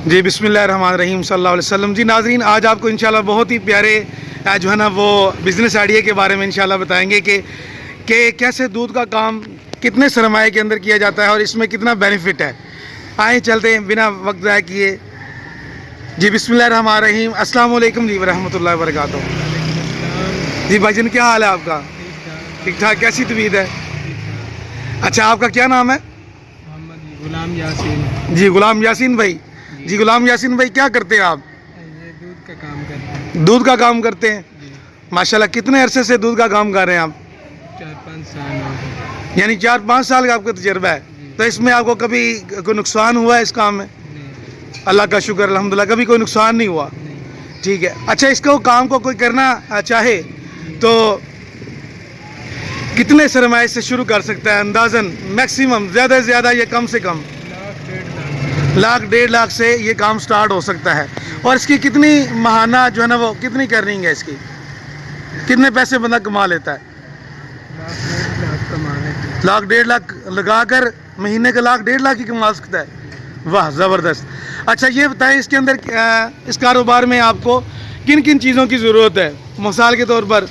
جی بسم اللہ الرحمن الرحیم صلی اللہ علیہ وسلم. جی ناظرین، آج آپ کو انشاءاللہ بہت ہی پیارے جو ہے نا وہ بزنس آئیڈیا کے بارے میں انشاءاللہ بتائیں گے کہ کیسے دودھ کا کام کتنے سرمایے کے اندر کیا جاتا ہے اور اس میں کتنا بینیفٹ ہے. آئیں چلتے ہیں بنا وقت ضائع کیے. جی بسم اللہ الرحمن الرحیم. السلام علیکم جی ورحمۃ اللہ وبرکاتہ. جی بھائی جان، کیا حال ہے آپ کا؟ ٹھیک ٹھاک. کیسی طبیعت ہے؟ اچھا، آپ کا کیا نام ہے؟ غلام یاسین. جی غلام یاسین بھائی. جی غلام یاسین بھائی، کیا کرتے ہیں آپ؟ یہ دودھ کا کام کرتے ہیں. دودھ کا کام کرتے ہیں. جی ماشاءاللہ. کتنے عرصے سے دودھ کا کام کر رہے ہیں آپ؟ 4-5 سال ہو گئے. یعنی 4-5 سال کا آپ کا تجربہ ہے. تو اس میں آپ کو کبھی کوئی نقصان ہوا ہے اس کام میں؟ نہیں اللہ کا شکر الحمدللہ، کبھی کوئی نقصان نہیں ہوا. نہیں. ٹھیک ہے. اچھا، اس کو کام کو کوئی کرنا چاہے تو کتنے سرمایے سے شروع کر سکتا ہے اندازاً؟ میکسیمم زیادہ سے زیادہ یا کم سے کم 1,00,000-1,50,000 سے یہ کام سٹارٹ ہو سکتا ہے. اور اس کی کتنی ماہانہ جو ہے نا وہ کتنی کرنی ہے اس کی؟ کتنے پیسے بندہ کما لیتا ہے؟ 1,00,000 کما لیتے ہیں. 1,00,000-1,50,000 لگا کر مہینے کا 1,00,000-1,50,000 ہی کما سکتا ہے. واہ زبردست. اچھا یہ بتائیں، اس کے اندر اس کاروبار میں آپ کو کن کن چیزوں کی ضرورت ہے؟ مثال کے طور پر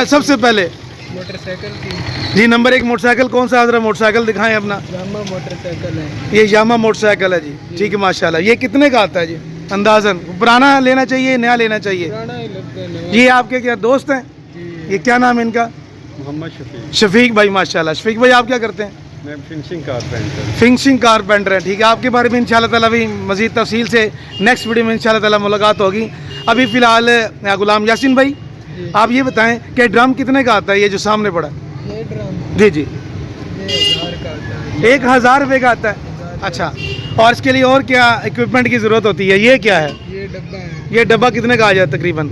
سب سے پہلے موٹر سائیکل کی. جی نمبر 1 موٹر سائیکل. کون سا حضرت موٹر سائیکل دکھائیں اپنا؟ یامہا موٹر سائیکل ہے. یہ یامہا موٹر سائیکل ہے. جی ٹھیک ہے ماشاءاللہ. یہ کتنے کا آتا ہے جی اندازاً؟ پرانا لینا چاہیے نیا لینا چاہیے؟ پرانا ہی لگتا ہے. جی آپ کے کیا دوست ہیں؟ جی یہ کیا نام ہے ان کا؟ محمد شفیق. شفیق بھائی. ماشاءاللہ. شفیق بھائی آپ کیا کرتے ہیں؟ میں فنشنگ کارپینٹر. فنشنگ کارپینٹر ہے. ٹھیک ہے. آپ کے بارے میں انشاءاللہ تعالیٰ بھی مزید تفصیل سے نیکسٹ ویڈیو میں انشاءاللہ تعالیٰ ملاقات ہوگی. ابھی فی الحال غلام یاسین بھائی جی. آپ یہ بتائیں کہ ڈرم کتنے کا آتا ہے یہ جو سامنے پڑا؟ یہ ڈرم جی جی یہ 1,000 کا آتا ہے. 1,000 روپے کا آتا ہے. اچھا، اور اس کے لیے اور کیا اکوپمنٹ کی ضرورت ہوتی ہے؟ یہ کیا ہے؟ یہ ڈبہ ہے. یہ ڈبہ کتنے کا آ جاتا ہے تقریباً؟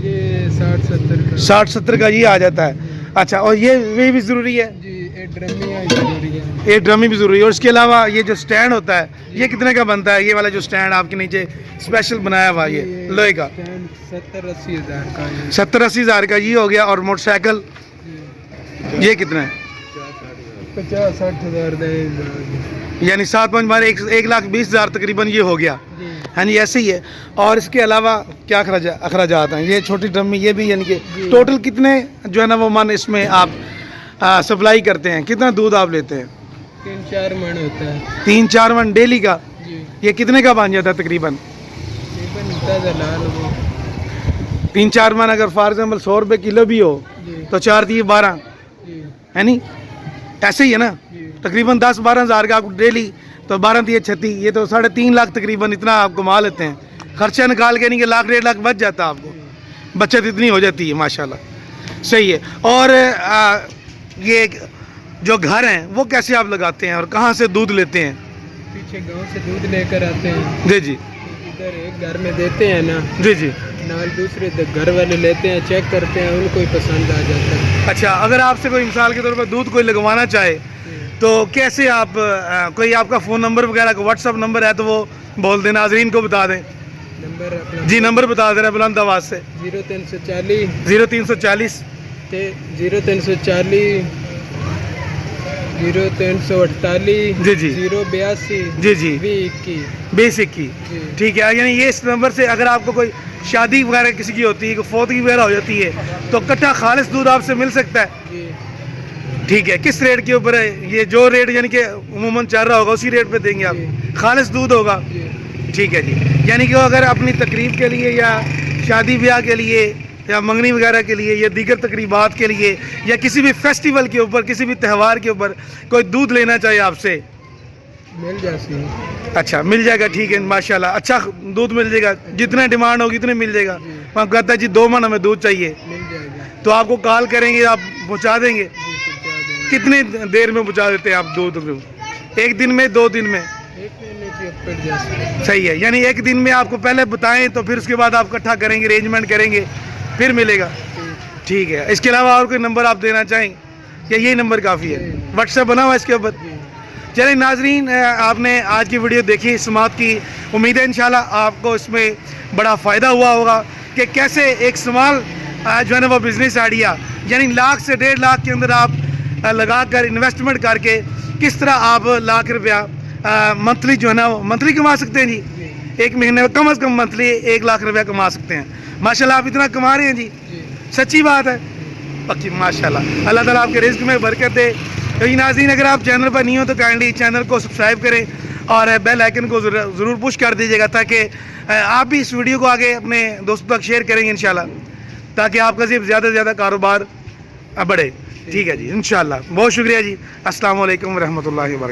یہ 60-70 کا. 60-70 کا یہ آ جاتا ہے. اچھا، اور یہ بھی ضروری ہے؟ جی یہ ڈرمی ہے ضروری ہے. یہ ڈرمی بھی ضروری ہے. اور اس کے علاوہ یہ جو سٹینڈ ہوتا ہے یہ کتنے کا بنتا ہے؟ یہ والا جو سٹینڈ آپ کے نیچے اسپیشل بنایا ہوا یہ لوہے کا 70-80 ہزار کا ہے. 70-80 ہزار کا یہ ہو گیا. اور موٹر سائیکل یہ کتنا ہے؟ 50-60 ہزار دے. یعنی 7-5 بار 1,20,000 تقریباً یہ ہو گیا. جی ہاں جی ایسے ہی ہے. اور اس کے علاوہ کیا اخراجات ہیں؟ یہ چھوٹی ڈرمی یہ بھی یعنی کہ جی. ٹوٹل کتنے جو ہے نا وہ من اس میں آپ سپلائی کرتے ہیں؟ کتنا دودھ آپ لیتے ہیں؟ 3-4 من ہوتا ہے. 3-4 من ڈیلی کا. جی یہ کتنے کا بن جاتا ہے تقریباً؟ تازہ لال وہ. 3-4 من اگر فار ایگزامپل 100 روپے کلو بھی ہو جی تو 4-3-12 جی ہے نہیں؟ ایسے ہی ہے نا. جی تقریباً 10-12 ہزار کا آپ ڈیلی تو 12-36 یہ تو 3.5 لاکھ تقریباً اتنا آپ کما لیتے ہیں. خرچہ نکال کے نہیں کہ 1,00,000-1,50,000 بچ جاتا ہے آپ کو. بچت اتنی ہو جاتی ہے ماشاءاللہ. صحیح ہے. اور یہ جو گھر ہیں وہ کیسے آپ لگاتے ہیں اور کہاں سے دودھ لیتے ہیں؟ پیچھے گاؤں سے دودھ لے کر آتے ہیں. جی جی ادھر ایک گھر میں دیتے ہیں نا، جی جی. نال دوسرے گھر والے لیتے ہیں، چیک کرتے ہیں، ان کو ہی پسند آ جاتا ہے. اچھا، اگر آپ سے کوئی مثال کے طور پر دودھ کوئی لگوانا چاہے تو کیسے آپ کوئی آپ کا فون نمبر وغیرہ کا واٹس ایپ نمبر ہے تو وہ بول دیں، ناظرین کو بتا دیں. نمبر اپنا جی نمبر بتا دیں بلند آواز سے. 0340 0340 0348 جی جی 082 جی جی 2021. 2021. جی ٹھیک ہے. یعنی یہ اس نمبر سے اگر آپ کو کوئی شادی وغیرہ کسی کی ہوتی ہے، کوئی فوتگی وغیرہ ہو جاتی ہے تو کٹھا خالص دودھ آپ سے مل سکتا ہے. جی ٹھیک ہے. کس ریٹ کے اوپر ہے یہ؟ جو ریٹ یعنی کہ عموماً چل رہا ہوگا اسی ریٹ پہ دیں گے آپ. جی. خالص دودھ ہوگا. جی ٹھیک ہے جی. یعنی کہ وہ اگر اپنی تقریب کے لیے یا شادی بیاہ کے لیے یا منگنی وغیرہ کے لیے یا دیگر تقریبات کے لیے یا کسی بھی فیسٹیول کے اوپر کسی بھی تہوار کے اوپر کوئی دودھ لینا چاہیے آپ سے، مل جاتی ہے. اچھا مل جائے گا. ٹھیک ہے ماشاءاللہ. اچھا دودھ مل جائے گا. جتنے ڈیمانڈ ہوگی اتنے مل جائے گا. وہاں کہتا ہے جی 2 من ہمیں دودھ چاہیے مل جائے گا. تو آپ کو کال کریں گے، آپ پہنچا دیں گے. جی پہنچا دیں گے. کتنی دیر میں پہنچا دیتے ہیں آپ دودھ؟ 1 دن میں 2 دن میں؟ ایک مہینے کی اوپر جیسے. صحیح ہے. یعنی 1 دن میں آپ کو پہلے بتائیں تو پھر اس کے بعد آپ اکٹھا کریں گے، ارینجمنٹ کریں گے، پھر ملے گا. ٹھیک ہے. اس کے علاوہ اور کوئی نمبر آپ دینا چاہیں یا یہی نمبر کافی ہے؟ واٹس ایپ بنا ہوا ہے اس کے اوپر. چلیں ناظرین، آپ نے آج کی ویڈیو دیکھی، سماعت کی. امید ہے انشاءاللہ آپ کو اس میں بڑا فائدہ ہوا ہوگا کہ کیسے ایک سمال جو ہے نا وہ بزنس آئیڈیا یعنی 1,00,000 سے 1.5 لاکھ کے اندر آپ لگا کر انویسٹمنٹ کر کے کس طرح آپ 1,00,000 روپیہ منتھلی جو ہے نا منتھلی کما سکتے ہیں. جی ایک مہینے میں کم از کم منتھلی 1 لاکھ روپیہ کما سکتے ہیں. ماشاءاللہ آپ اتنا کما رہے ہیں جی, جی سچی بات ہے پکی ماشاءاللہ. اللہ تعالیٰ آپ کے رزق میں برکت دے. تو یہ ناظرین اگر آپ چینل پر نہیں ہو تو کائنڈلی چینل کو سبسکرائب کریں اور بیل آئیکن کو ضرور پش کر دیجیے گا تاکہ آپ بھی اس ویڈیو کو آگے اپنے دوستوں تک شیئر کریں گے انشاءاللہ, تاکہ آپ کا زیادہ سے زیادہ کاروبار بڑھے. ٹھیک ہے جی انشاءاللہ. بہت شکریہ جی. السلام علیکم ورحمۃ اللہ وبرکاتہ.